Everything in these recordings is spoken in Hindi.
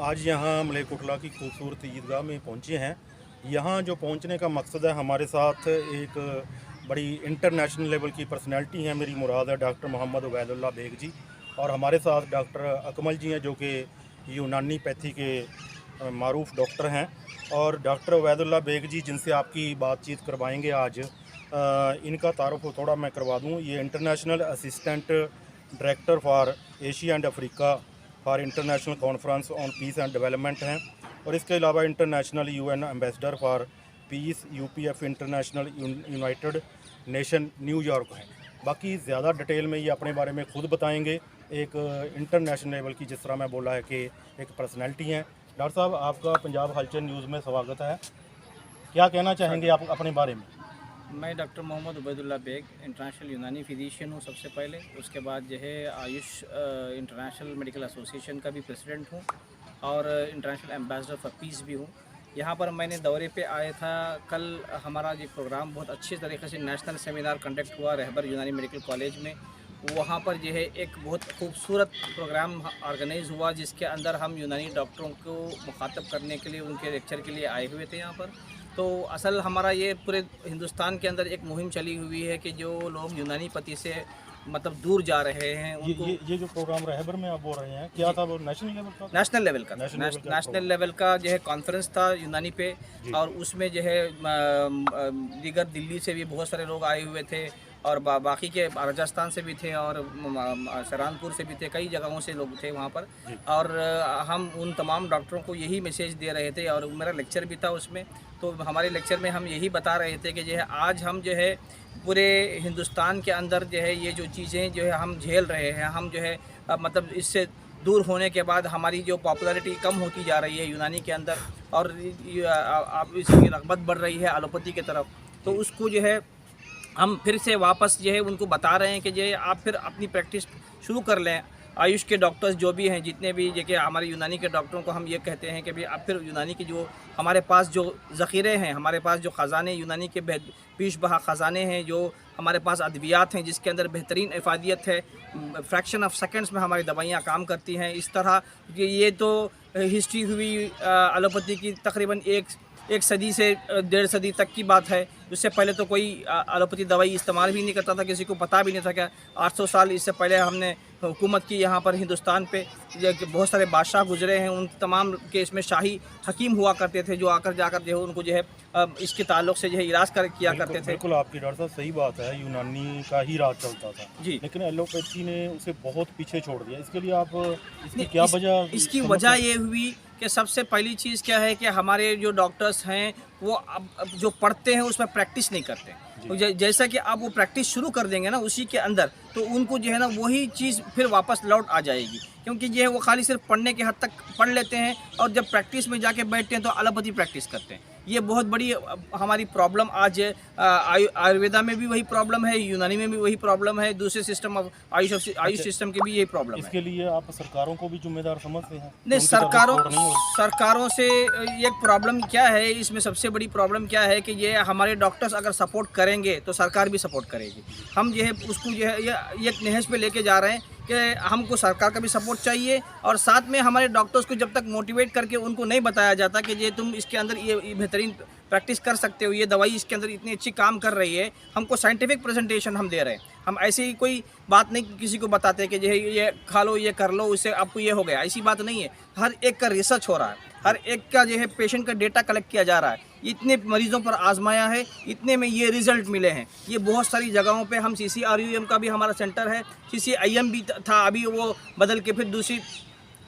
आज यहाँ मलेरकोटला की खूबसूरत ईदगाह में पहुँचे हैं। यहाँ जो पहुँचने का मकसद है, हमारे साथ एक बड़ी इंटरनेशनल लेवल की पर्सनैलिटी हैं, मेरी मुराद है डॉक्टर मोहम्मद उबैदुल्लाह बेग जी, और हमारे साथ डॉक्टर अकमल जी हैं जो कि यूनानी पैथी के मारूफ डॉक्टर हैं। और डॉक्टर उबैदुल्लाह बेग जी जिनसे आपकी बातचीत करवाएंगे आज, इनका तारुफ थोड़ा मैं करवा दूँ। ये international assistant director for Asia and Africa for international conference on peace and development हैं, और इसके अलावा international UN ambassador for peace UPF international United Nation New York हैं। बाकी ज़्यादा डिटेल में ये अपने बारे में खुद बताएंगे। एक इंटरनेशनल लेवल की, जिस तरह मैं बोला है कि एक पर्सनैलिटी हैं। डॉक्टर साहब, आपका पंजाब हलचल न्यूज़ में स्वागत है। क्या कहना चाहेंगे आप अपने बारे में? मैं doctor Mohammad Ubaidullah Baig international Unani physician हूँ सबसे पहले। उसके बाद जो है आयुष इंटरनेशनल मेडिकल एसोसिएशन का भी प्रेसिडेंट हूँ और इंटरनेशनल एम्बेसडर फॉर पीस भी हूँ। यहाँ पर मैंने दौरे पे आया था। कल हमारा जो प्रोग्राम बहुत अच्छे तरीके से नेशनल सेमिनार कंडक्ट हुआ रहबर यूनानी मेडिकल कॉलेज में। वहाँ पर जो है एक बहुत खूबसूरत प्रोग्राम ऑर्गेनाइज हुआ जिसके अंदर हम यूनानी डॉक्टरों को मुखातब करने के लिए, उनके लेक्चर के लिए आए हुए थे यहाँ पर। तो असल हमारा ये पूरे हिंदुस्तान के अंदर एक मुहिम चली हुई है कि जो लोग यूनानी पति से मतलब दूर जा रहे हैं उनको ये जो प्रोग्राम रहबर में आप बोल रहे हैं, क्या था वो? नेशनल लेवल का? नेशनल लेवल का जो है कॉन्फ्रेंस था यूनानी पे, और उसमें जो है दीगर दिल्ली से भी बहुत सारे लोग आए हुए थे और बाकी के राजस्थान से भी थे और सहारनपुर से भी थे, कई जगहों से लोग थे वहाँ पर। और हम उन तमाम डॉक्टरों को यही मैसेज दे रहे थे और मेरा लेक्चर भी था उसमें। तो हमारे लेक्चर में हम यही बता रहे थे कि जो है आज हम जो है पूरे हिंदुस्तान के अंदर जो है ये जो चीज़ें जो है हम झेल रहे हैं, हम जो है मतलब इससे दूर होने के बाद हमारी जो पॉपुलैरिटी कम होती जा रही है यूनानी के अंदर और अब इसकी रग़बत बढ़ रही है एलोपैथी की तरफ। तो उसको जो है हम फिर से वापस जो है उनको बता रहे हैं कि जो है आप फिर अपनी प्रैक्टिस शुरू कर लें। आयुष के डॉक्टर्स जो भी हैं, जितने भी जगह हमारे यूनानी के डॉक्टरों को हम ये कहते हैं कि भाई आप फिर यूनानी की जो हमारे पास जो ज़ख़ीरे हैं, हमारे पास जो ख़जाने यूनानी के पीश बहा ख़जाने हैं, जो हमारे पास अद्वियात हैं जिसके अंदर बेहतरीन इफ़ादियत है, फ्रैक्शन ऑफ सेकंड्स में हमारी दवाइयाँ काम करती हैं। इस तरह ये तो हिस्ट्री हुई एलोपैथी की तकरीबन एक सदी से 1.5 सदी तक की बात है। उससे पहले तो कोई एलोपैथी दवाई इस्तेमाल भी नहीं करता था, किसी को पता भी नहीं था। क्या 800 साल इससे पहले हमने हुकूमत की यहाँ पर हिंदुस्तान पे, बहुत सारे बादशाह गुजरे हैं, उन तमाम के इसमें शाही हकीम हुआ करते थे जो आकर जाकर जो है उनको जो है इसके ताल्लुक़ से जो है इलाज किया करते थे। बिल्कुल आपकी डॉक्टर साहब सही बात है, यूनानी का ही राज चलता था जी, लेकिन एलोपैथी ने उसे बहुत पीछे छोड़ दिया। इसके लिए आप इसकी क्या वजह? इसकी वजह ये हुई कि सबसे पहली चीज़ क्या है कि हमारे जो डॉक्टर्स हैं वो अब जो पढ़ते हैं उसमें प्रैक्टिस नहीं करते। तो जैसा कि आप वो प्रैक्टिस शुरू कर देंगे ना उसी के अंदर, तो उनको जो है ना वही चीज़ फिर वापस लौट आ जाएगी, क्योंकि जो है वो खाली सिर्फ पढ़ने के हद तक पढ़ लेते हैं और जब प्रैक्टिस में जाके बैठते हैं तो एलोपैथी प्रैक्टिस करते हैं। ये बहुत बड़ी हमारी प्रॉब्लम आज आयुर्वेदा में भी वही प्रॉब्लम है, यूनानी में भी वही प्रॉब्लम है, दूसरे सिस्टम ऑफ आयुष सिस्टम की भी यही प्रॉब्लम है। इसके लिए आप सरकारों को भी जिम्मेदार समझते हैं? नहीं, सरकारों से एक प्रॉब्लम क्या है, इसमें सबसे बड़ी प्रॉब्लम क्या है कि ये हमारे डॉक्टर्स अगर सपोर्ट करेंगे तो सरकार भी सपोर्ट करेगी। हम जो है उसको जो है ये एक नहज पे लेके जा रहे हैं कि हमको सरकार का भी सपोर्ट चाहिए, और साथ में हमारे डॉक्टर्स को जब तक मोटिवेट करके उनको नहीं बताया जाता कि ये तुम इसके अंदर ये बेहतरीन प्रैक्टिस कर सकते हो, ये दवाई इसके अंदर इतनी अच्छी काम कर रही है, हमको साइंटिफिक प्रेजेंटेशन हम दे रहे हैं। हम ऐसे ही कोई बात नहीं किसी को बताते कि जो है ये खा लो, ये कर लो, इससे आपको ये हो गया, ऐसी बात नहीं है। हर एक का रिसर्च हो रहा है, हर एक का जो है पेशेंट का डेटा कलेक्ट किया जा रहा है, इतने मरीज़ों पर आजमाया है, इतने में ये रिज़ल्ट मिले हैं। ये बहुत सारी जगहों पे हम CCRUM का भी हमारा सेंटर है, CCIM भी था, अभी वो बदल के फिर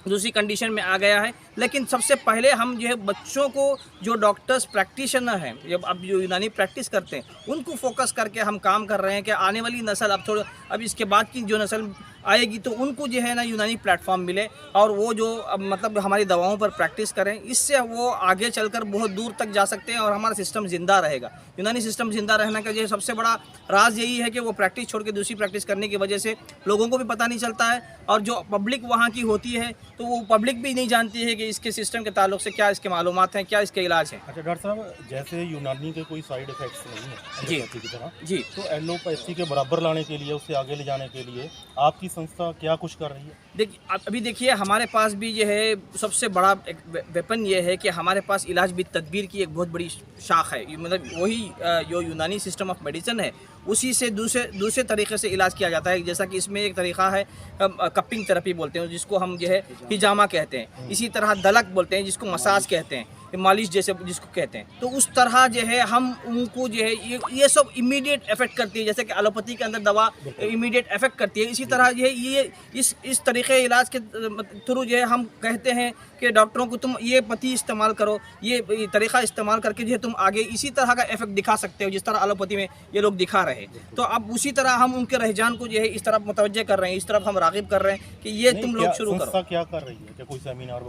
दूसरी कंडीशन में आ गया है। लेकिन सबसे पहले हम जो है बच्चों को, जो डॉक्टर्स प्रैक्टिशनर हैं, जब अब जो यूनानी प्रैक्टिस करते हैं, उनको फोकस करके हम काम कर रहे हैं कि आने वाली नस्ल अब इसके बाद की जो नस्ल आएगी तो उनको जो है ना यूनानी प्लेटफॉर्म मिले और वो जो मतलब हमारी दवाओं पर प्रैक्टिस करें, इससे वो आगे चलकर बहुत दूर तक जा सकते हैं और हमारा सिस्टम ज़िंदा रहेगा। यूनानी सिस्टम ज़िंदा रहने का जो सबसे बड़ा राज यही है कि वो प्रैक्टिस छोड़ के दूसरी प्रैक्टिस करने की वजह से लोगों को भी पता नहीं चलता है, और जो पब्लिक वहाँ की होती है तो वो पब्लिक भी नहीं जानती है कि इसके सिस्टम के ताल्लुक से क्या इसके मालूमात हैं, क्या इसके इलाज हैं? अच्छा डॉक्टर साहब, जैसे यूनानी के कोई साइड इफ़ेक्ट्स नहीं है जी। एलोपैथी की तरह, जी। तो एलोपैथी के बराबर लाने के लिए, उससे आगे ले जाने के लिए आपकी संस्था क्या कुछ कर रही है? देखिए अभी देखिए हमारे पास भी ये है सबसे बड़ा एक वेपन ये है कि हमारे पास इलाज भी तदबीर की एक बहुत बड़ी शाख है। मतलब वही जो यूनानी सिस्टम ऑफ मेडिसिन है उसी से दूसरे तरीके से इलाज किया जाता है। जैसा कि इसमें एक तरीका है कपिंग थेरेपी बोलते हैं जिसको हम जो है हिजामा कहते हैं, इसी तरह दलक बोलते हैं जिसको मसाज कहते हैं, मालिश जैसे जिसको कहते हैं। तो उस तरह जो है हम उनको जो है ये सब इमीडिएट इफेक्ट करती है, जैसे कि एलोपैथी के अंदर दवा इमीडिएट इफेक्ट करती है, इसी तरह जो है ये इस तरीके इलाज के थ्रू जो है हम कहते हैं कि डॉक्टरों को तुम ये पत्ती इस्तेमाल करो, ये तरीका इस्तेमाल करके जो है तुम आगे इसी तरह का इफेक्ट दिखा सकते हो जिस तरह एलोपैथी में ये लोग दिखा रहे हैं। तो अब उसी तरह हम उनके रुझान को जो है इस तरफ मुतवज्जे कर रहे हैं, इस तरफ हम राग़िब कर रहे हैं कि ये तुम लोग शुरू करो। संस्था क्या कर रही है? क्या कोई सेमिनार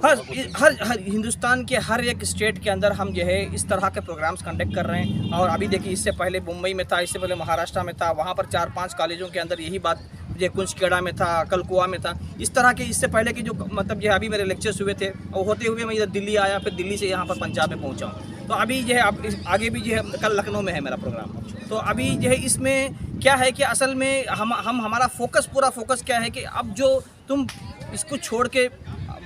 हर हिंदुस्तान के हर एक स्टेट के अंदर हम जो है इस तरह के प्रोग्राम्स कंडक्ट कर रहे हैं। और अभी देखिए इससे पहले मुंबई में था, इससे पहले महाराष्ट्र में था, वहाँ पर 4-5 कॉलेजों के अंदर यही बात जो कुंचखेड़ा में था, कलकुआ में था, इस तरह के इससे पहले के जो मतलब जो अभी मेरे लेक्चर्स हुए थे और होते हुए मैं इधर दिल्ली आया, फिर दिल्ली से यहाँ पर पंजाब में पहुँचा हूँ। तो अभी जो है अब आगे भी जो है कल लखनऊ में है मेरा प्रोग्राम। तो अभी जो है इसमें क्या है कि असल में हमारा पूरा फोकस क्या है कि अब जो तुम इसको छोड़ के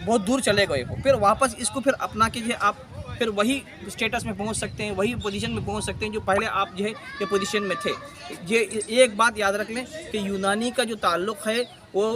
बहुत दूर चले गए हो, फिर वापस इसको फिर अपना के जो है आप फिर वही स्टेटस में पहुंच सकते हैं, वही पोजीशन में पहुंच सकते हैं जो पहले आप जो है ये पोजीशन में थे। ये एक बात याद रख लें कि यूनानी का जो ताल्लुक़ है वो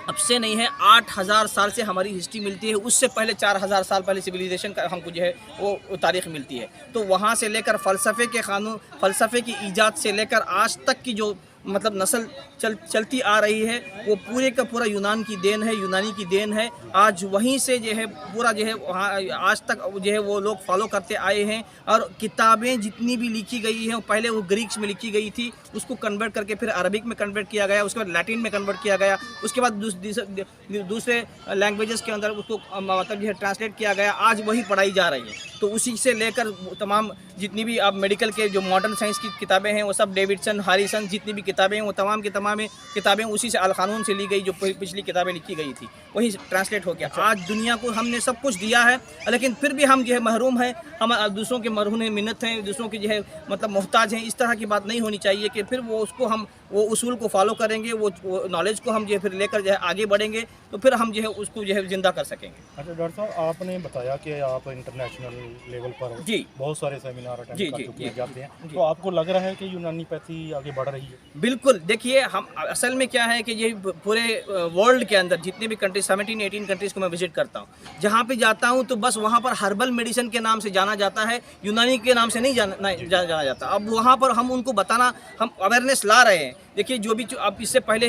अब से नहीं है, 8000 साल से हमारी हिस्ट्री मिलती है। उससे पहले 4000 साल पहले सिविलाइजेशन का हमको जो है वो तारीख़ मिलती है। तो वहाँ से लेकर फ़लसफ़े के क़ानून, फ़लसफ़े की ईजाद से लेकर आज तक की जो मतलब नस्ल चलती आ रही है वो पूरे का पूरा यूनान की देन है, यूनानी की देन है। आज वहीं से जो है पूरा जो है वहाँ आज तक जो है वो लोग फॉलो करते आए हैं। और किताबें जितनी भी लिखी गई हैं पहले वो ग्रीक्स में लिखी गई थी, उसको कन्वर्ट करके फिर अरबिक में कन्वर्ट किया गया, उसके बाद लैटिन में कन्वर्ट किया गया, उसके बाद दूसरे लैंग्वेजेस के अंदर उसको मतलब जो है ट्रांसलेट किया गया। आज वही पढ़ाई जा रही है। तो उसी से लेकर तमाम जितनी भी आप मेडिकल के जो मॉडर्न साइंस की किताबें हैं वो सब डेविडसन, हारिसन जितनी भी किताबें हैं वो तमाम की तमाम किताबें उसी से अल कानून से ली गई, जो पिछली किताबें लिखी गई थी वही ट्रांसलेट हो गया। आज दुनिया को हमने सब कुछ दिया है लेकिन फिर भी हम जो है महरूम हैं, हम दूसरों के मरहून मिन्नत हैं, दूसरों की जो है मतलब मोहताज हैं। इस तरह की बात नहीं होनी चाहिए कि फिर वो उसको हम वो उसूल को फॉलो करेंगे, वो नॉलेज को हम जो है फिर लेकर जो है आगे बढ़ेंगे तो फिर हम जो है उसको जो है ज़िंदा कर सकेंगे। अच्छा डॉक्टर साहब, आपने बताया कि आप इंटरनेशनल लेवल पर जी बहुत सारे सेमिनार अटेंड कर चुके जाते हैं, जी। तो आपको लग रहा है कि यूनानीपैथी आगे बढ़ रही है? बिल्कुल। देखिए हम असल में क्या है कि ये पूरे वर्ल्ड के अंदर जितने भी कंट्रीज 17-18 कंट्रीज़ को मैं विजिट करता हूँ, जहाँ पे जाता हूँ तो बस वहाँ पर हर्बल मेडिसिन के नाम से जाना जाता है, यूनानी के नाम से नहीं जाना जाता। अब वहाँ पर हम उनको बताना, हम अवेयरनेस ला रहे हैं। देखिए जो भी अब इससे पहले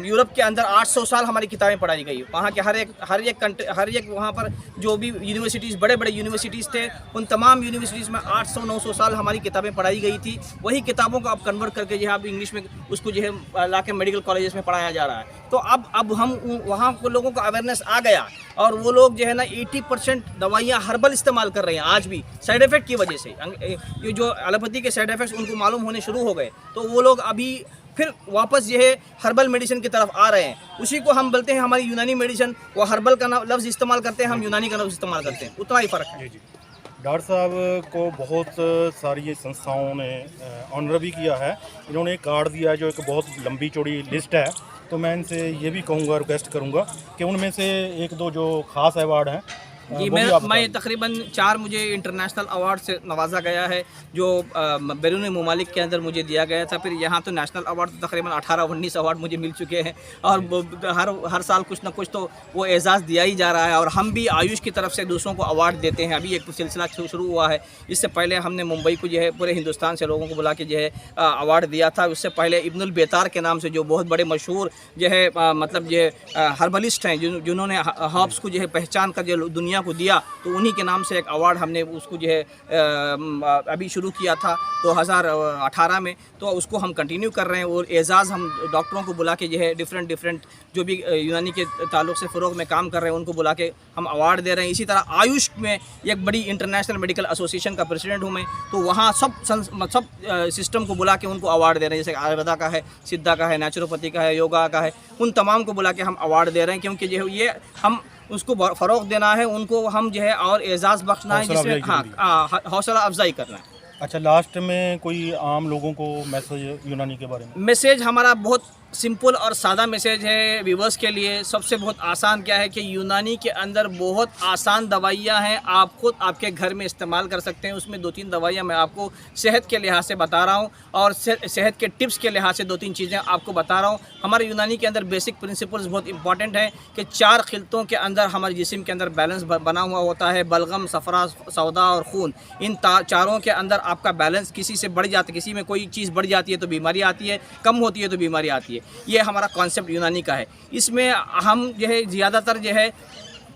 यूरोप के अंदर 800 साल हमारी किताबें पढ़ाई गई। वहाँ के हर एक वहाँ पर जो भी यूनिवर्सिटीज़, बड़े बड़े यूनिवर्सिटीज़ थे, उन तमाम यूनिवर्सिटीज़ में 800-900 साल हमारी किताबें पढ़ाई गई थी। वही किताबों को अब कन्वर्ट करके जो है अब इंग्लिश में उसको जो है ला के मेडिकल कॉलेजेस में पढ़ाया जा रहा है। तो अब हम वहाँ को लोगों को अवेयरनेस आ गया और वो लोग जो है ना 80% दवाइयाँ हर्बल इस्तेमाल कर रहे हैं आज भी, साइड इफ़ेक्ट की वजह से। ये जो एलोपैथी के साइड इफ़ेक्ट्स उनको मालूम होने शुरू हो गए तो वो लोग अभी फिर वापस जो है हर्बल मेडिसिन की तरफ आ रहे हैं। उसी को हम बोलते हैं हमारी यूनानी मेडिसिन, वो हर्बल का लफ्ज़ इस्तेमाल करते हैं, हम यूनानी का लफ्ज़ इस्तेमाल करते हैं, उतना ही फ़र्क है। जी। डॉक्टर साहब को बहुत सारी संस्थाओं ने ऑनर भी किया है, इन्होंने एक कार्ड दिया है जो एक बहुत लंबी चौड़ी लिस्ट है। तो मैं इनसे ये भी कहूँगा, रिक्वेस्ट करूँगा कि उनमें से 1-2 जो ख़ास अवार्ड हैं जी मैं तकरीबन 4 मुझे इंटरनेशनल अवार्ड से नवाजा गया है जो बैरून मुमालिक के अंदर मुझे दिया गया था। फिर यहाँ तो नेशनल अवार्ड तो तकरीबन 18-19 अवार्ड मुझे मिल चुके हैं और हर साल कुछ ना कुछ तो वो एजाज़ दिया ही जा रहा है। और हम भी आयुष की तरफ से दूसरों को अवार्ड देते हैं। अभी एक सिलसिला शुरू हुआ है। इससे पहले हमने मुंबई को जो है पूरे हिंदुस्तान से लोगों को बुला के जो है अवार्ड दिया था। उससे पहले इब्नुल बेतार के नाम से जो बहुत बड़े मशहूर जो है मतलब जो हर्बलिस्ट हैं जिन्होंने हर्ब्स को जो है पहचान कर जो दुनिया को दिया, तो उन्हीं के नाम से एक अवार्ड हमने उसको जो है अभी शुरू किया था 2018 में। तो उसको हम कंटिन्यू कर रहे हैं और एजाज़ हम डॉक्टरों को बुला के जो है डिफरेंट जो भी यूनानी के ताल्लुक़ से फ़रोग़ में काम कर रहे हैं उनको बुला के हम अवार्ड दे रहे हैं। इसी तरह आयुष में एक बड़ी इंटरनेशनल मेडिकल एसोसिएशन का प्रेसिडेंट हूँ मैं, तो वहाँ सब सिस्टम को बुला के उनको अवार्ड दे रहे हैं। जैसे आयुर्वेदा का है, सिद्धा का है, नेचुरोपैथी का है, योगा का है, उन तमाम को बुला के हम अवार्ड दे रहे हैं। क्योंकि जो ये हम उसको फ़रोग़ देना है, उनको हम जो है और एजाज़ बख्शना है, हौसला जिसमें अफजाई हाँ हौसला अफजाई करना है। अच्छा, लास्ट में कोई आम लोगों को मैसेज यूनानी के बारे में? मैसेज हमारा बहुत सिंपल और सादा मैसेज है व्यूवर्स के लिए। सबसे बहुत आसान क्या है कि यूनानी के अंदर बहुत आसान दवाइयाँ हैं, आप खुद आपके घर में इस्तेमाल कर सकते हैं। उसमें 2-3 दवाइयाँ मैं आपको सेहत के लिहाज से बता रहा हूँ और सेहत के टिप्स के लिहाज से 2-3 चीज़ें आपको बता रहा हूँ। हमारे यूनानी के अंदर बेसिक प्रिंसिपल्स बहुत इंपॉर्टेंट है कि 4 खिलतों के अंदर हमारे जिस्म के अंदर बैलेंस बना हुआ होता है। बलगम, सफ़रा, सौदा और खून, इन चारों के अंदर आपका बैलेंस किसी से बढ़ जाता है, किसी में कोई चीज़ बढ़ जाती है तो बीमारी आती है, कम होती है तो बीमारी आती है। ये हमारा कॉन्सेप्ट यूनानी का है। इसमें हम जो है ज़्यादातर जो है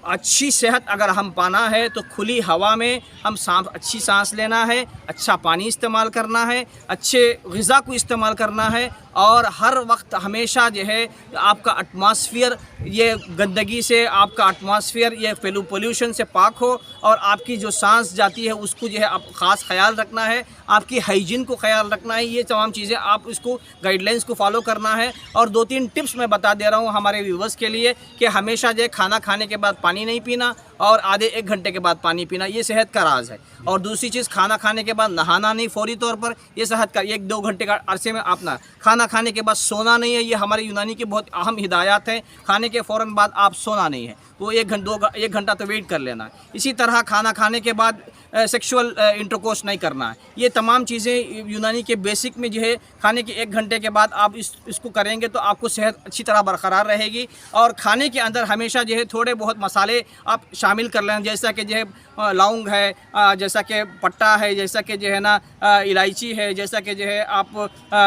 अच्छी सेहत अगर हम पाना है तो खुली हवा में हम अच्छी सांस लेना है, अच्छा पानी इस्तेमाल करना है, अच्छे ग़िज़ा को इस्तेमाल करना है और हर वक्त हमेशा जो है आपका एटमॉस्फेयर ये गंदगी से, आपका एटमॉस्फेयर ये पोल्यूशन से पाक हो और आपकी जो सांस जाती है उसको जो है आप ख़ास ख्याल रखना है, आपकी हाइजीन को ख्याल रखना है। ये तमाम चीज़ें आप इसको गाइडलाइंस को फॉलो करना है। और 2-3 टिप्स मैं बता दे रहा हूँ हमारे व्यूवर्स के लिए कि हमेशा जो है खाना खाने के बाद पानी नहीं पीना और आधे 1 घंटे के बाद पानी पीना, ये सेहत का राज है। और दूसरी चीज़, खाना खाने के बाद नहाना नहीं फौरी तौर पर, ये सेहत का 1-2 घंटे का अरसे में अपना खाना खाने के बाद सोना नहीं है। ये हमारे यूनानी की बहुत अहम हिदायत है। खाने के फ़ौरन बाद आप सोना नहीं है, वो 1 घंटा तो वेट कर लेना है। इसी तरह खाना खाने के बाद सेक्सुअल इंटरकोर्स नहीं करना है। ये तमाम चीज़ें यूनानी के बेसिक में जो है खाने के 1 घंटे के बाद आप इसको करेंगे तो आपको सेहत अच्छी तरह बरकरार रहेगी। और खाने के अंदर हमेशा जो है थोड़े बहुत मसाले आप शामिल कर लें, जैसा कि जो है लौंग है, जैसा कि पट्टा है, जैसा कि जो है ना इलायची है, जैसा कि जो है आप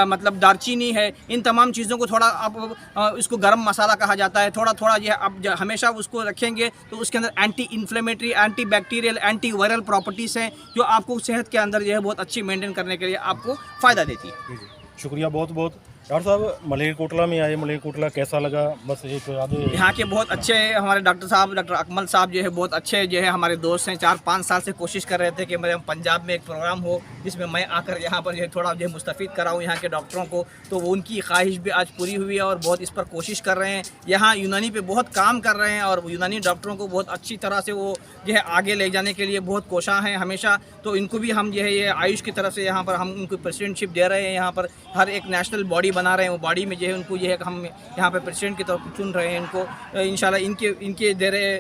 मतलब दालचीनी है। इन तमाम चीज़ों को थोड़ा आप इसको गरम मसाला कहा जाता है, थोड़ा थोड़ा जो है आप हमेशा उसको रखेंगे तो उसके अंदर anti inflammatory, anti bacterial, anti viral properties हैं जो आपको सेहत के अंदर जो है बहुत अच्छी मेंटेन करने के लिए आपको फ़ायदा देती है। शुक्रिया बहुत बहुत। डॉक्टर साहब, मलेरकोटला में आए, मलेरकोटला कैसा लगा? बस एक आधे यहाँ के बहुत अच्छे हमारे डॉक्टर साहब, डॉक्टर अकमल साहब जो है बहुत अच्छे जो है हमारे दोस्त हैं। 4-5 साल से कोशिश कर रहे थे कि मेरे पंजाब में एक प्रोग्राम हो जिसमें मैं आकर यहाँ पर जो है थोड़ा जो है मुस्तफ़ीद कराऊँ यहाँ के डॉक्टरों को, तो वो उनकी ख्वाहिश भी आज पूरी हुई है और बहुत इस पर कोशिश कर रहे हैं। यहाँ यूनानी पे बहुत काम कर रहे हैं और यूनानी डॉक्टरों को बहुत अच्छी तरह से वो जो है आगे ले जाने के लिए बहुत कोशा हैं हमेशा। तो इनको भी हम जो है ये आयुष की तरफ से यहाँ पर हम उनको प्रेसिडेंटशिप दे रहे हैं। यहाँ पर हर एक नेशनल बॉडी बना रहे हैं, वो बॉडी में जो है उनको जो है हम यहाँ पे प्रेसिडेंट की तरफ चुन रहे हैं इनको। इंशाल्लाह इनके दे रहे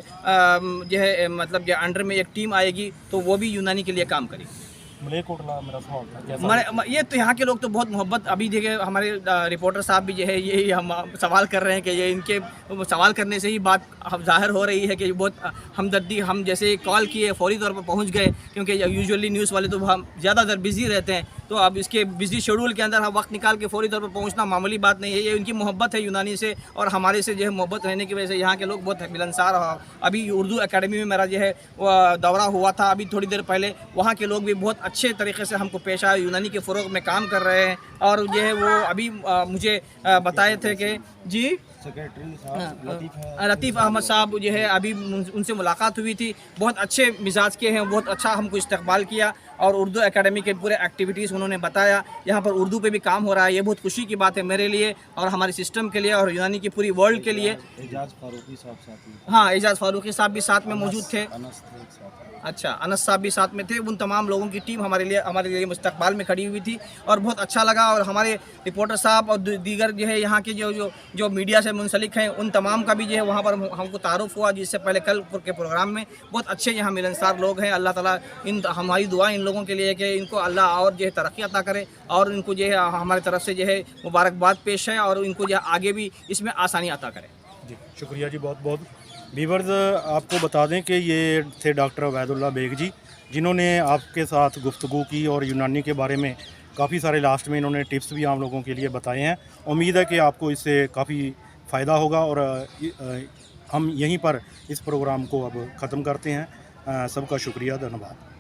जो है मतलब जो अंडर में एक टीम आएगी तो वो भी यूनानी के लिए काम करेगी। मलेरकोटला मेरा सवाल था, कैसा? ये तो यहाँ के लोग तो बहुत मोहब्बत, अभी देखिए हमारे रिपोर्टर साहब भी जो है यही हम सवाल कर रहे हैं कि ये इनके सवाल करने से ही बात जाहिर हो रही है कि बहुत हमदर्दी, हम जैसे कॉल किए फ़ौरी तौर पर पहुँच गए, क्योंकि यूजुअली न्यूज़ वाले तो हम ज़्यादातर बिज़ी रहते हैं, तो अब इसके बिज़ी शेड्यूल के अंदर हम वक्त निकाल के फ़ौरी तौर पर पहुँचना मामूली बात नहीं है। ये उनकी मोहब्बत है यूनानी से और हमारे से जो है मोहब्बत रहने की वजह से यहाँ के लोग बहुत मिलनसार। अभी उर्दू अकेडमी में मेरा जो है दौरा हुआ था अभी थोड़ी देर पहले, वहाँ के लोग भी बहुत अच्छे तरीके से हमको पेश आए, यूनानी के फ़रोग़ में काम कर रहे हैं। और जो है वो अभी मुझे बताए थे कि जी सेक्रेटरी साहब लतीफ़ अहमद साहब जो है अभी उनसे मुलाकात हुई थी, बहुत अच्छे मिजाज के हैं, बहुत अच्छा हमको इस्तकबाल किया और उर्दू एकेडमी के पूरे एक्टिविटीज़ उन्होंने बताया। यहाँ पर उर्दू पे भी काम हो रहा है, ये बहुत खुशी की बात है मेरे लिए और हमारे सिस्टम के लिए और यूनानी की पूरी वर्ल्ड के लिए। एजाज फारूकी साहब साथ में, हाँ, एजाज फारूकी साहब भी साथ में मौजूद थे। अच्छा, अनस साहब भी साथ में थे। उन तमाम लोगों की टीम हमारे लिए मुस्तकबाल में खड़ी हुई थी और बहुत अच्छा लगा। और हमारे रिपोर्टर साहब और दीगर जो है यहाँ के जो मीडिया से मुंसलिक हैं उन तमाम का भी जो है वहाँ पर हमको तारुफ हुआ, जिससे पहले कल के प्रोग्राम में। बहुत अच्छे यहाँ मिलनसार लोग हैं। अल्लाह ताला हमारी दुआ इन लोगों के लिए है कि इनको अल्लाह और जो है तरक्की अता करे और इनको जो है हमारी तरफ से जो है मुबारकबाद पेश है और इनको जो है आगे भी इसमें आसानी अता करे। जी, शुक्रिया जी बहुत बहुत। व्यूअर्स, आपको बता दें कि ये थे डॉक्टर उबैदुल्लाह बेग जी, जिन्होंने आपके साथ गुफ्तगू की और यूनानी के बारे में काफ़ी सारे लास्ट में इन्होंने टिप्स भी आम लोगों के लिए बताए हैं। उम्मीद है कि आपको इससे काफ़ी फ़ायदा होगा और हम यहीं पर इस प्रोग्राम को अब ख़त्म करते हैं। सबका शुक्रिया, धन्यवाद।